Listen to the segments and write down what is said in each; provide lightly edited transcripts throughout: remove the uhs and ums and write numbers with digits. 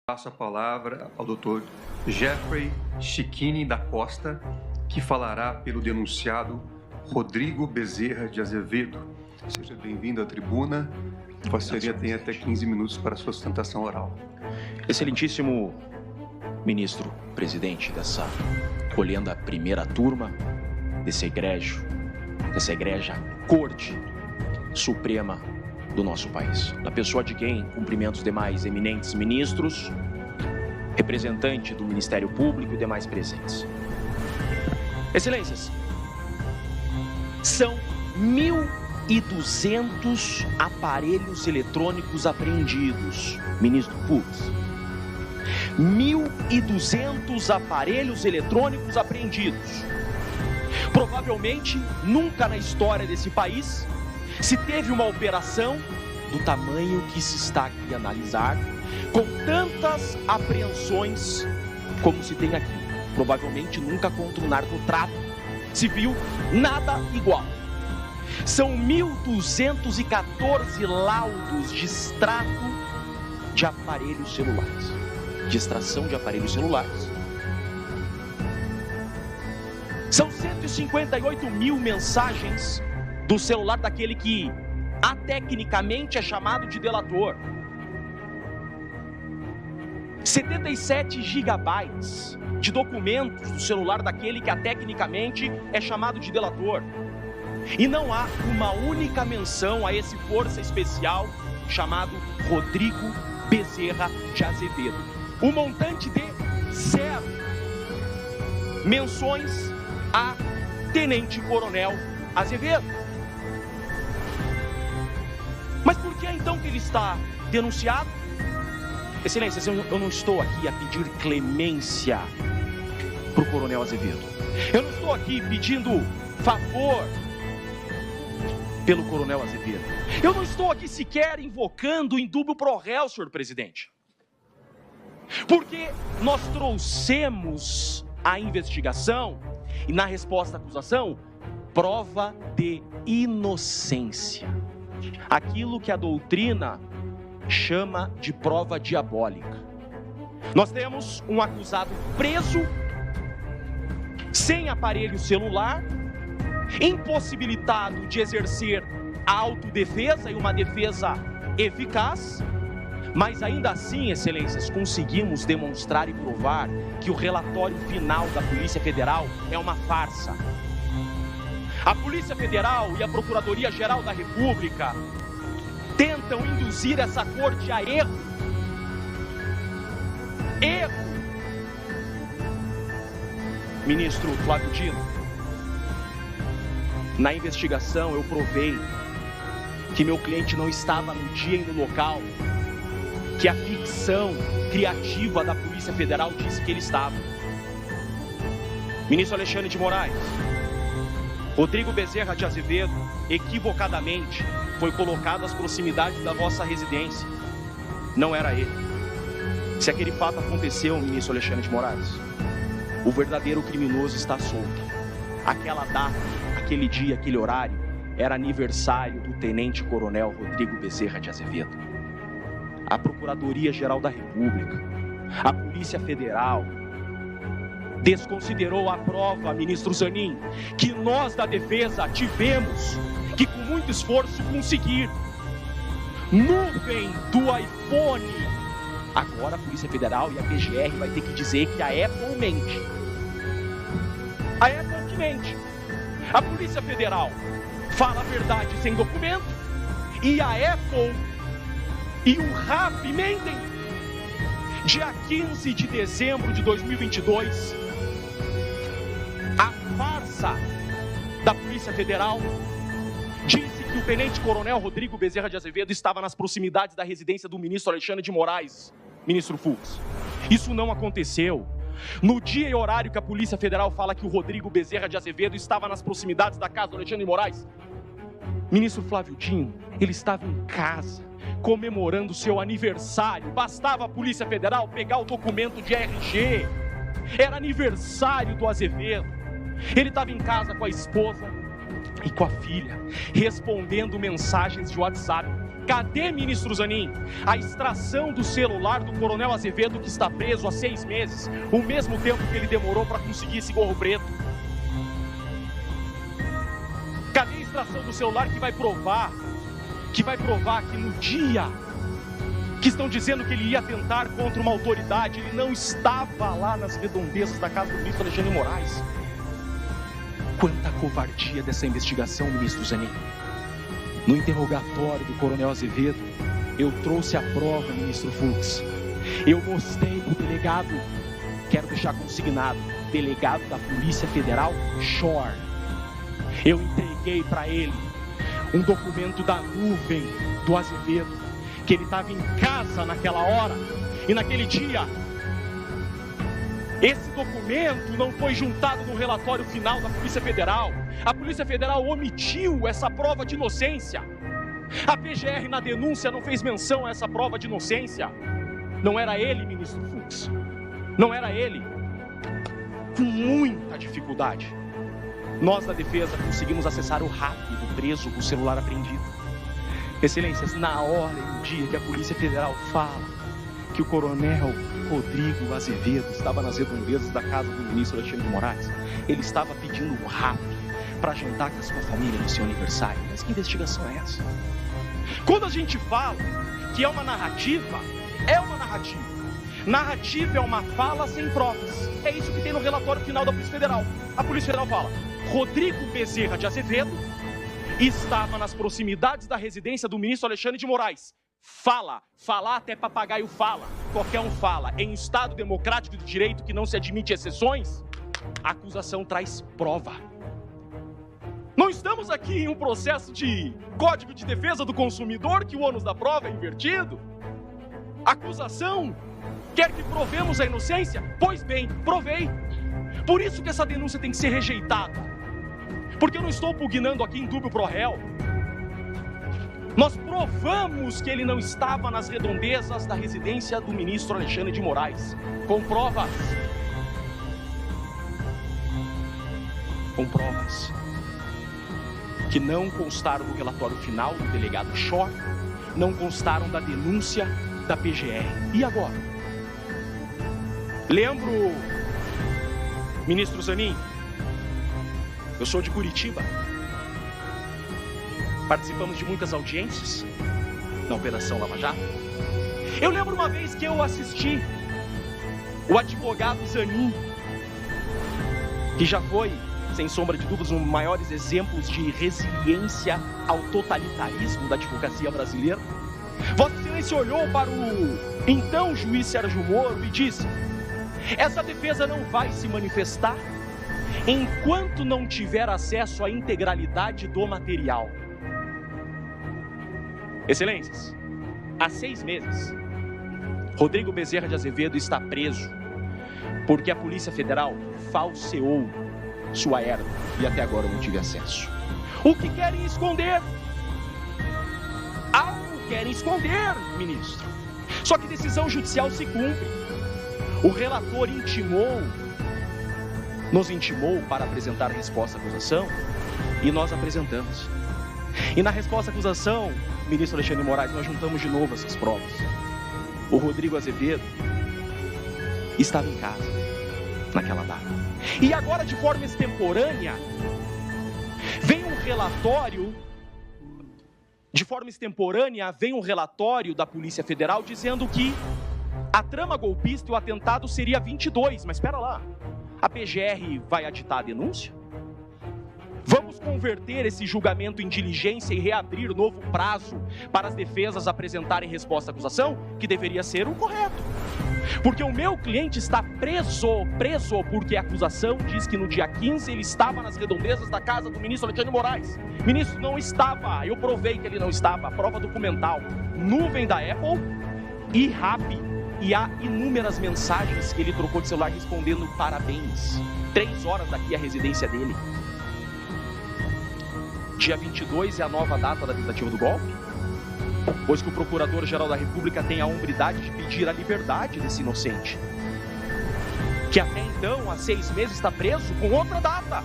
Passo a palavra ao Dr. Jeffrey Chiquini da Costa, que falará pelo denunciado Rodrigo Bezerra de Azevedo. Seja bem-vindo à tribuna. A Vossa-Senhoria tem até 15 minutos para a sua sustentação oral. Excelentíssimo ministro presidente dessa colhenda primeira turma dessa egrégia Corte Suprema do nosso país, na pessoa de quem cumprimento os demais eminentes ministros, representante do Ministério Público e demais presentes. Excelências, são 1.200 aparelhos eletrônicos apreendidos, ministro Fux. 1.200 aparelhos eletrônicos apreendidos. Provavelmente, nunca na história desse país se teve uma operação do tamanho que se está aqui a analisar, com tantas apreensões como se tem aqui. Provavelmente nunca contra o narcotráfico se viu nada igual. São 1.214 laudos de extrato de aparelhos celulares, de extração de aparelhos celulares. São 158 mil mensagens do celular daquele que atecnicamente é chamado de delator. 77 gigabytes de documentos do celular daquele que atecnicamente é chamado de delator. E não há uma única menção a esse força especial chamado Rodrigo Bezerra de Azevedo. O montante de 0 menções a Tenente Coronel Azevedo. Mas por que então que ele está denunciado? Excelências, eu não estou aqui a pedir clemência para o Coronel Azevedo. Eu não estou aqui pedindo favor pelo Coronel Azevedo. Eu não estou aqui sequer invocando indúbio pro réu, senhor presidente. Porque nós trouxemos à investigação e na resposta à acusação prova de inocência. Aquilo que a doutrina chama de prova diabólica. Nós temos um acusado preso, sem aparelho celular, impossibilitado de exercer a autodefesa e uma defesa eficaz, mas ainda assim, excelências, conseguimos demonstrar e provar que o relatório final da Polícia Federal é uma farsa. A Polícia Federal e a Procuradoria-Geral da República tentam induzir essa corte a erro. Ministro Flávio Dino, na investigação eu provei que meu cliente não estava no dia e no local que a ficção criativa da Polícia Federal disse que ele estava. Ministro Alexandre de Moraes, Rodrigo Bezerra de Azevedo, equivocadamente, foi colocado às proximidades da vossa residência. Não era ele. Se aquele fato aconteceu, ministro Alexandre de Moraes, o verdadeiro criminoso está solto. Aquela data, aquele dia, aquele horário, era aniversário do Tenente Coronel Rodrigo Bezerra de Azevedo. A Procuradoria-Geral da República, a Polícia Federal, desconsiderou a prova, ministro Zanin, que nós da defesa tivemos que com muito esforço conseguir. Nuvem do iPhone. Agora a Polícia Federal e a PGR vai ter que dizer que a Apple mente. A Apple que mente. A Polícia Federal fala a verdade sem documento e a Apple e o RAF mentem. Dia 15 de dezembro de 2022, a farsa da Polícia Federal disse que o Tenente Coronel Rodrigo Bezerra de Azevedo estava nas proximidades da residência do ministro Alexandre de Moraes, ministro Fux. Isso não aconteceu. No dia e horário que a Polícia Federal fala que o Rodrigo Bezerra de Azevedo estava nas proximidades da casa do Alexandre de Moraes, ministro Flávio Dino, ele estava em casa, comemorando seu aniversário. Bastava a Polícia Federal pegar o documento de RG. Era aniversário do Azevedo. Ele estava em casa com a esposa e com a filha, respondendo mensagens de WhatsApp. Cadê, ministro Zanin, a extração do celular do coronel Azevedo, que está preso há 6 meses, o mesmo tempo que ele demorou para conseguir esse gorro preto? Cadê a extração do celular que vai provar que no dia que estão dizendo que ele ia atentar contra uma autoridade, ele não estava lá nas redondezas da casa do ministro Alexandre de Moraes? Quanta covardia dessa investigação, ministro Zanin. No interrogatório do coronel Azevedo, eu trouxe a prova, ministro Fux. Eu mostrei para o delegado, quero deixar consignado, delegado da Polícia Federal, Shore. Eu entreguei para ele um documento da nuvem do Azevedo, que ele estava em casa naquela hora e naquele dia. Esse documento não foi juntado no relatório final da Polícia Federal. A Polícia Federal omitiu essa prova de inocência. A PGR na denúncia não fez menção a essa prova de inocência. Não era ele, ministro Fux. Não era ele. Com muita dificuldade, nós da defesa conseguimos acessar o RAP do preso com o celular apreendido. Excelências, na hora e no dia que a Polícia Federal fala que o coronel Rodrigo Azevedo estava nas redondezas da casa do ministro Alexandre de Moraes, ele estava pedindo um RAP para jantar com a sua família no seu aniversário. Mas que investigação é essa? Quando a gente fala que é uma narrativa, é uma narrativa. Narrativa é uma fala sem provas. É isso que tem no relatório final da Polícia Federal. A Polícia Federal fala: Rodrigo Bezerra de Azevedo estava nas proximidades da residência do ministro Alexandre de Moraes. Falar até papagaio fala, qualquer um fala. Em um Estado democrático de direito que não se admite exceções, a acusação traz prova. Não estamos aqui em um processo de Código de Defesa do Consumidor que o ônus da prova é invertido. A acusação quer que provemos a inocência? Pois bem, provei. Por isso que essa denúncia tem que ser rejeitada. Porque eu não estou pugnando aqui em dúbio pro réu. Nós provamos que ele não estava nas redondezas da residência do ministro Alexandre de Moraes. Com provas. Com provas. Que não constaram no relatório final do delegado Shore, não constaram da denúncia da PGR. E agora? Lembro, ministro Zanin, eu sou de Curitiba. Participamos de muitas audiências na Operação Lava Jato. Eu lembro uma vez que eu assisti o advogado Zanin, que já foi, sem sombra de dúvidas, um dos maiores exemplos de resiliência ao totalitarismo da advocacia brasileira. Vossa Excelência olhou para o então juiz Sérgio Moro e disse: essa defesa não vai se manifestar enquanto não tiver acesso à integralidade do material. Excelências, há 6 meses, Rodrigo Bezerra de Azevedo está preso porque a Polícia Federal falseou sua erva e até agora eu não tive acesso. O que querem esconder? Algo querem esconder, ministro. Só que decisão judicial se cumpre. O relator nos intimou para apresentar a resposta à acusação e nós apresentamos. E na resposta à acusação, ministro Alexandre de Moraes, nós juntamos de novo essas provas. O Rodrigo Azevedo estava em casa naquela data. E agora, de forma extemporânea, vem um relatório da Polícia Federal dizendo que a trama golpista e o atentado seria 22. Mas espera lá, a PGR vai aditar a denúncia? Vamos converter esse julgamento em diligência e reabrir novo prazo para as defesas apresentarem resposta à acusação, que deveria ser o correto. Porque o meu cliente está preso porque a acusação diz que no dia 15 ele estava nas redondezas da casa do ministro Alexandre de Moraes. Ministro, não estava, eu provei que ele não estava, prova documental, nuvem da Apple e RAP, e há inúmeras mensagens que ele trocou de celular respondendo parabéns. 3 horas daqui à residência dele. Dia 22 é a nova data da tentativa do golpe, pois que o Procurador-Geral da República tem a hombridade de pedir a liberdade desse inocente, que até então, há 6 meses, está preso com outra data.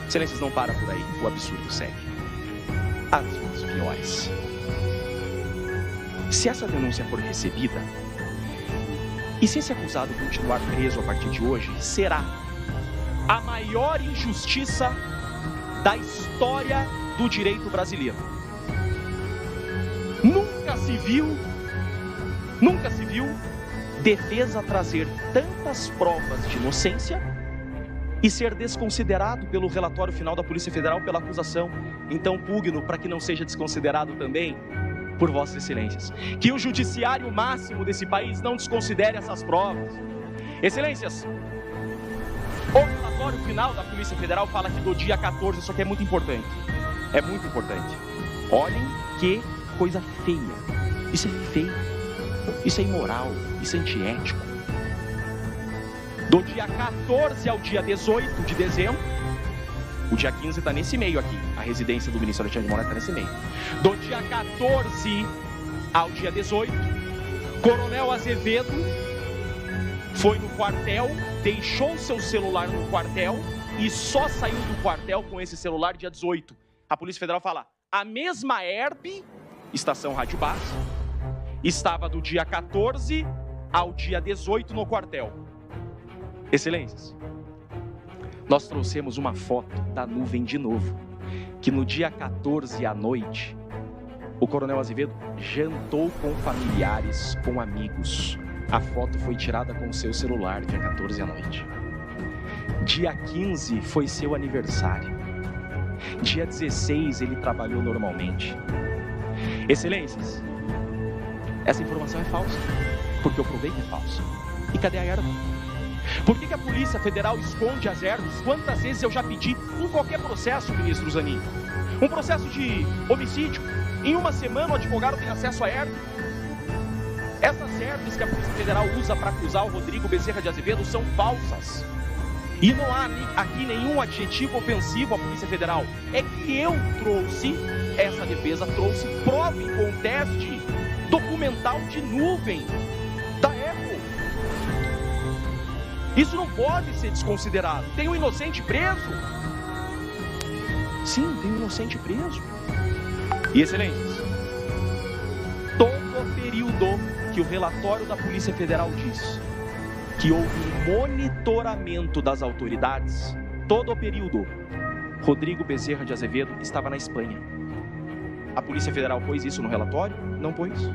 Excelências, não para por aí, o absurdo segue. às vezes piores. Se essa denúncia for recebida, e se esse acusado continuar preso a partir de hoje, será a maior injustiça da história do direito brasileiro. Nunca se viu defesa trazer tantas provas de inocência e ser desconsiderado pelo relatório final da Polícia Federal pela acusação. Então, pugno para que não seja desconsiderado também por vossas excelências. Que o judiciário máximo desse país não desconsidere essas provas. Excelências, o relatório final da Polícia Federal fala que do dia 14, isso aqui é muito importante. É muito importante. Olhem que coisa feia. Isso é feio. Isso é imoral. Isso é antiético. Do dia 14 ao dia 18 de dezembro, o dia 15 está nesse meio aqui. A residência do ministro Alexandre de Moraes está nesse meio. Do dia 14 ao dia 18, Coronel Azevedo foi no quartel, deixou seu celular no quartel e só saiu do quartel com esse celular dia 18. A Polícia Federal fala, a mesma ERB, Estação Rádio Base, estava do dia 14 ao dia 18 no quartel. Excelências, nós trouxemos uma foto da nuvem de novo, que no dia 14 à noite, o Coronel Azevedo jantou com familiares, com amigos. A foto foi tirada com o seu celular, dia 14 à noite. Dia 15 foi seu aniversário. Dia 16 ele trabalhou normalmente. Excelências, essa informação é falsa, porque eu provei que é falsa. E cadê a erva? Por que a Polícia Federal esconde as ervas? Quantas vezes eu já pedi em qualquer processo, ministro Zanin? Um processo de homicídio, em uma semana o advogado tem acesso a erva. Essas ervas que a Polícia Federal usa para acusar o Rodrigo Bezerra de Azevedo são falsas. E não há aqui nenhum adjetivo ofensivo à Polícia Federal. É que eu trouxe, essa defesa trouxe prova em conteste documental de nuvem da Apple. Isso não pode ser desconsiderado. Tem um inocente preso? Sim, tem um inocente preso. E excelências, todo o período que o relatório da Polícia Federal diz que houve um monitoramento das autoridades, todo o período, Rodrigo Bezerra de Azevedo estava na Espanha. A Polícia Federal pôs isso no relatório? Não pôs.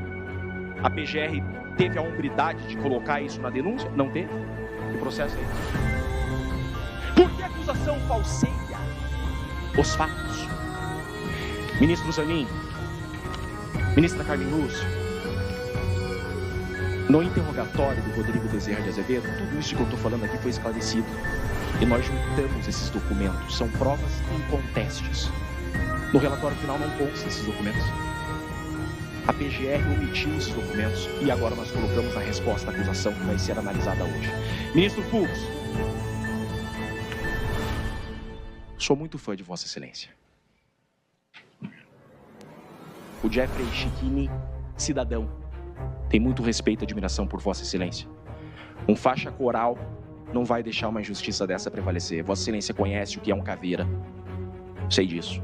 A PGR teve a hombridade de colocar isso na denúncia? Não teve. Que processo é esse? Por que a acusação falseia os fatos? Ministro Zanin, ministra Carmen Lúcia, no interrogatório do Rodrigo Bezerra de Azevedo, tudo isso que eu estou falando aqui foi esclarecido. E nós juntamos esses documentos, são provas incontestes. No relatório final não consta esses documentos. A PGR omitiu esses documentos e agora nós colocamos na resposta à acusação que vai ser analisada hoje. Ministro Fux, sou muito fã de Vossa Excelência. O Jeffrey Schiquini, cidadão, tem muito respeito e admiração por Vossa Excelência. Um faixa coral não vai deixar uma injustiça dessa prevalecer. Vossa Excelência conhece o que é um caveira. Sei disso.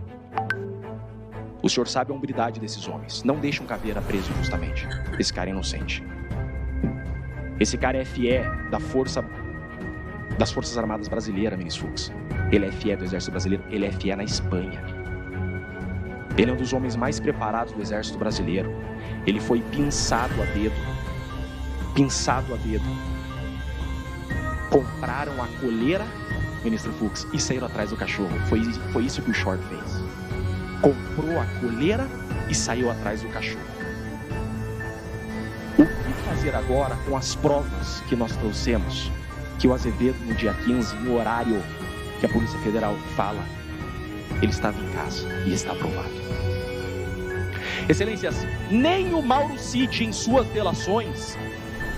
O senhor sabe a hombridade desses homens. Não deixe um caveira preso injustamente. Esse cara é inocente. Esse cara é FE das Forças Armadas Brasileiras, ministro Fux. Ele é FE do Exército Brasileiro. Ele é FE na Espanha. Ele é um dos homens mais preparados do Exército Brasileiro. Ele foi pinçado a dedo. Pinçado a dedo. Compraram a coleira, ministro Fux, e saíram atrás do cachorro. Foi isso que o Short fez. Comprou a coleira e saiu atrás do cachorro. O que fazer agora com as provas que nós trouxemos? Que o Azevedo, no dia 15, no horário que a Polícia Federal fala, ele estava em casa e está aprovado. Excelências, nem o Mauro Cid, em suas delações,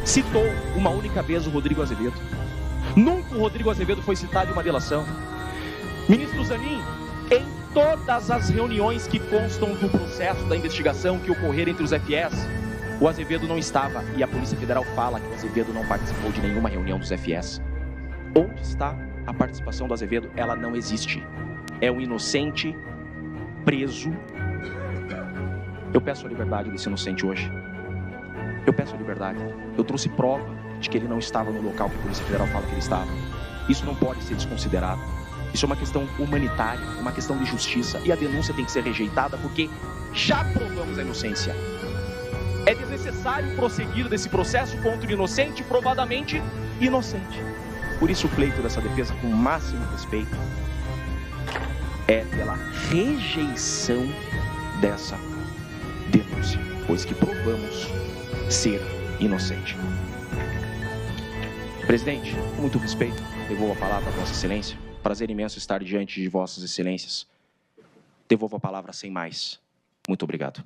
citou uma única vez o Rodrigo Azevedo. Nunca o Rodrigo Azevedo foi citado em uma delação. Ministro Zanin, em todas as reuniões que constam do processo da investigação que ocorreram entre os FS, o Azevedo não estava, e a Polícia Federal fala que o Azevedo não participou de nenhuma reunião dos FS. Onde está a participação do Azevedo? Ela não existe. É um inocente preso Eu peço a liberdade desse inocente hoje. Eu peço a liberdade. Eu trouxe prova de que ele não estava no local que a Polícia Federal fala que ele estava. Isso não pode ser desconsiderado. Isso é uma questão humanitária, uma questão de justiça. E a denúncia tem que ser rejeitada porque já provamos a inocência. É desnecessário prosseguir desse processo contra o inocente, provadamente inocente. Por isso o pleito dessa defesa, com o máximo respeito, é pela rejeição dessa denúncia, pois que provamos ser inocente. Presidente, com muito respeito, devolvo a palavra a Vossa Excelência. Prazer imenso estar diante de Vossas Excelências. Devolvo a palavra sem mais. Muito obrigado.